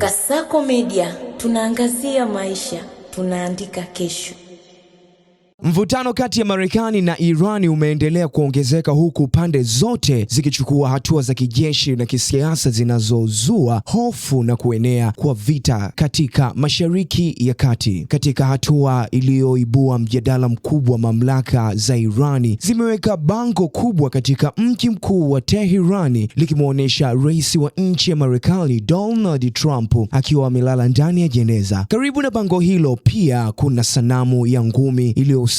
Kasako Media, tunaangazia maisha, tunaandika kesho. Mvutano kati ya Marekani na Irani umeendelea kuongezeka huku pande zote zikichukua hatua za kijeshi na kisiasa zinazozua hofu na kuenea kwa vita katika Mashariki ya Kati. Katika hatua iliyoibua mjadala mkubwa, mamlaka za Irani zimeweka bango kubwa katika mji mkuu wa Tehran likimwonyesha rais wa nchi ya Marekani Donald Trump akiwa amelala ndani ya jeneza. Karibu na bango hilo pia kuna sanamu ya ngumi iliyohusishwa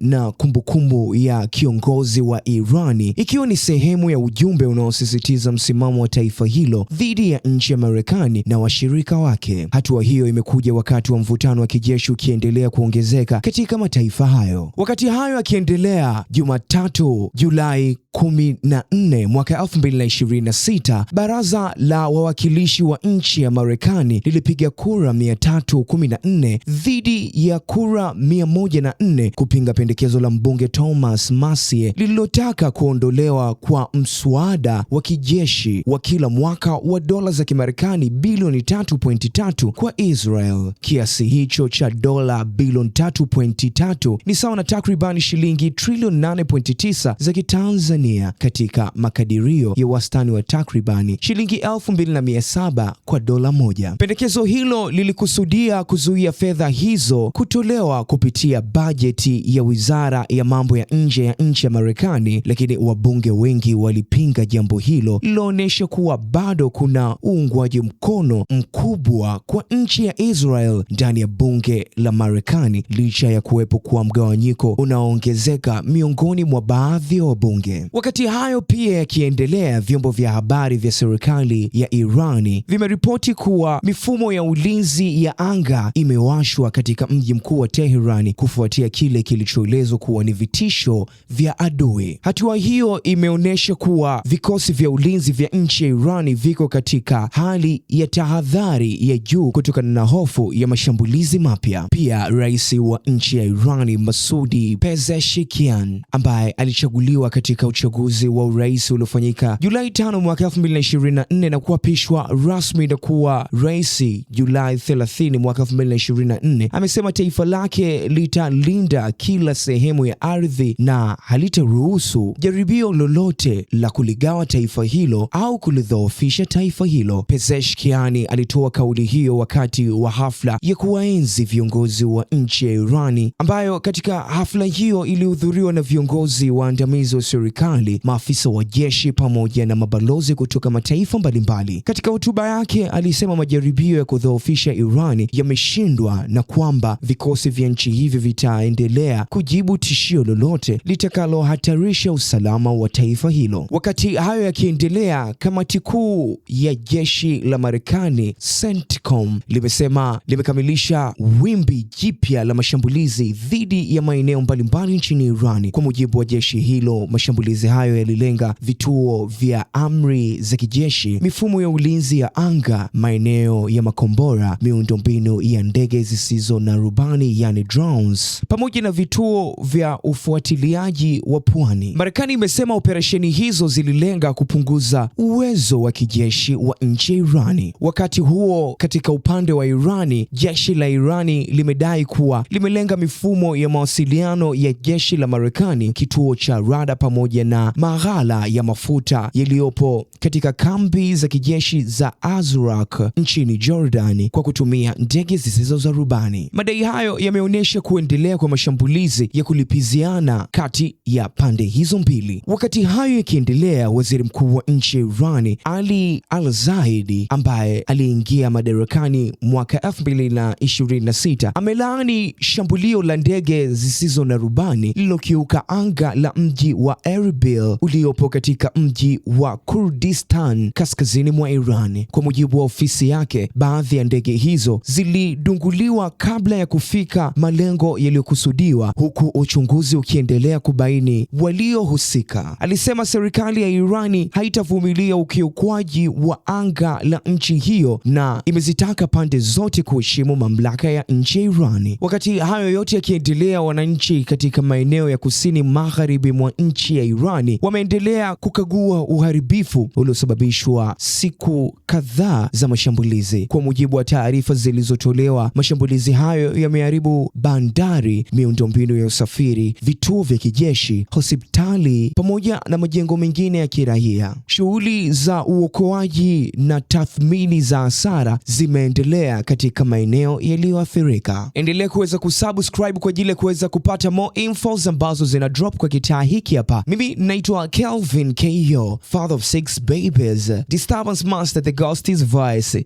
na kumbukumbu ya kiongozi wa Irani, ikiwa ni sehemu ya ujumbe unaosisitiza msimamo wa taifa hilo dhidi ya nchi ya Marekani na washirika wake. Hatua hiyo imekuja wakati wa mvutano wa kijeshi ukiendelea kuongezeka katika mataifa hayo. Wakati hayo yakiendelea, Jumatatu Julai 14 mwaka 2026, Baraza la Wawakilishi wa nchi ya Marekani lilipiga kura 314 dhidi ya kura 104 kupinga pendekezo la mbunge Thomas Massie lililotaka kuondolewa kwa mswada wa kijeshi wa kila mwaka wa dola za Kimarekani bilioni 3.3 kwa Israel. Kiasi hicho cha dola bilioni 3.3 ni sawa na takriban shilingi trilioni 8.9 za Kitanzania, katika makadirio ya wastani wa takribani shilingi 2700 kwa dola moja. Pendekezo hilo lilikusudia kuzuia fedha hizo kutolewa kupitia bajeti ya Wizara ya Mambo ya Nje ya nchi ya Marekani, lakini wabunge wengi walipinga jambo hilo, liloonyesha kuwa bado kuna uungwaji mkono mkubwa kwa nchi ya Israel ndani ya bunge la Marekani, licha ya kuwepo kwa mgawanyiko unaoongezeka miongoni mwa baadhi ya wabunge. Wakati hayo pia yakiendelea, vyombo vya habari vya serikali ya Irani vimeripoti kuwa mifumo ya ulinzi ya anga imewashwa katika mji mkuu wa Tehran kufuatia kile kilichoelezwa kuwa ni vitisho vya adui. Hatua hiyo imeonyesha kuwa vikosi vya ulinzi vya nchi ya Irani viko katika hali ya tahadhari ya juu kutokana na hofu ya mashambulizi mapya. Pia rais wa nchi ya Irani Masoud Pezeshkian, ambaye alichaguliwa katika uchaguzi wa urais uliofanyika Julai 5 mwaka 2024 na kuapishwa rasmi na kuwa rais Julai 30 mwaka 2024, amesema taifa lake litalinda kila sehemu ya ardhi na halitaruhusu jaribio lolote la kuligawa taifa hilo au kulidhoofisha taifa hilo. Pezeshkian alitoa kauli hiyo wakati wa hafla ya kuwaenzi viongozi wa nchi ya Irani, ambayo katika hafla hiyo ilihudhuriwa na viongozi waandamizi wa serikali, maafisa wa jeshi pamoja na mabalozi kutoka mataifa mbalimbali. Katika hotuba yake alisema majaribio ya kudhoofisha Irani yameshindwa na kwamba vikosi vya nchi hivyo vitaendelea kujibu tishio lolote litakalohatarisha usalama wa taifa hilo. Wakati hayo yakiendelea, kamati kuu ya jeshi la Marekani CENTCOM limesema limekamilisha wimbi jipya la mashambulizi dhidi ya maeneo mbalimbali nchini Irani. Kwa mujibu wa jeshi hilo, mashambulizi hayo yalilenga vituo vya amri za kijeshi, mifumo ya ulinzi ya anga, maeneo ya makombora, miundombinu ya ndege zisizo na rubani yani drones, pamoja na vituo vya ufuatiliaji wa pwani. Marekani imesema operesheni hizo zililenga kupunguza uwezo wa kijeshi wa nchi ya Irani. Wakati huo, katika upande wa Irani, jeshi la Irani limedai kuwa limelenga mifumo ya mawasiliano ya jeshi la Marekani, kituo cha rada pamoja na maghala ya mafuta yaliyopo katika kambi za kijeshi za Azraq nchini Jordan kwa kutumia ndege zisizo za rubani. Madai hayo yameonyesha kuendelea kwa mashambulizi ya kulipiziana kati ya pande hizo mbili. Wakati hayo yakiendelea, waziri mkuu wa nchi ya Irani Ali Al-Zaidi, ambaye aliingia madarakani mwaka 2026, amelaani shambulio la ndege zisizo na rubani lililokiuka anga la mji wa Erbil uliopo katika mji wa Kurdistan kaskazini mwa Iran. Kwa mujibu wa ofisi yake, baadhi ya ndege hizo zilidunguliwa kabla ya kufika malengo yaliyokusudiwa, huku uchunguzi ukiendelea kubaini waliohusika. Alisema serikali ya Irani haitavumilia ukiukwaji wa anga la nchi hiyo na imezitaka pande zote kuheshimu mamlaka ya nchi ya Irani. Wakati hayo yote yakiendelea, wananchi katika maeneo ya kusini magharibi mwa nchi ya Irani Irani wameendelea kukagua uharibifu uliosababishwa siku kadhaa za mashambulizi. Kwa mujibu wa taarifa zilizotolewa, mashambulizi hayo yameharibu bandari, miundombinu ya usafiri, vituo vya kijeshi, hospitali pamoja na majengo mengine ya kiraia. Shughuli za uokoaji na tathmini za hasara zimeendelea katika maeneo yaliyoathirika. Endelea kuweza kusubscribe kwa ajili ya kuweza kupata more infos ambazo zina drop kwa kitaa hiki hapa. Mimi naitwa Kelvin Ko, father of 6 babies, disturbance master, the ghost's voice.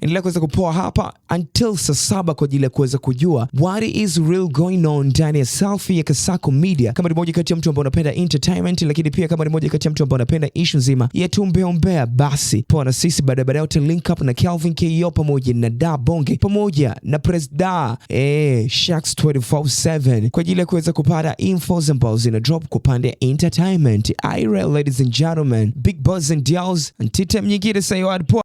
Endelea kuweza kupoa hapa until saa 7 kwa ajili ya kuweza kujua what is real going on ndani ya Selfie ya Kasako Media. Kama ni moja kati ya mtu ambaye unapenda entertainment, lakini pia kama ni moja kati ya mtu ambaye unapenda issue nzima ya tumbea, basi poa na sisi baadaye uta link up na Kelvin Ko pamoja na Da Bonge pamoja na Presda Shax 24/7 kwa ajili ya kuweza kupata infos ambazo zina drop kwa pande entertainment. Ladies and gentlemen, big buzz and deals, until time nyingine, say what poa.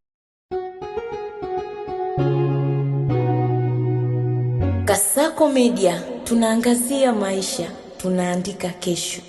Kasako Media, tunaangazia maisha, tunaandika kesho.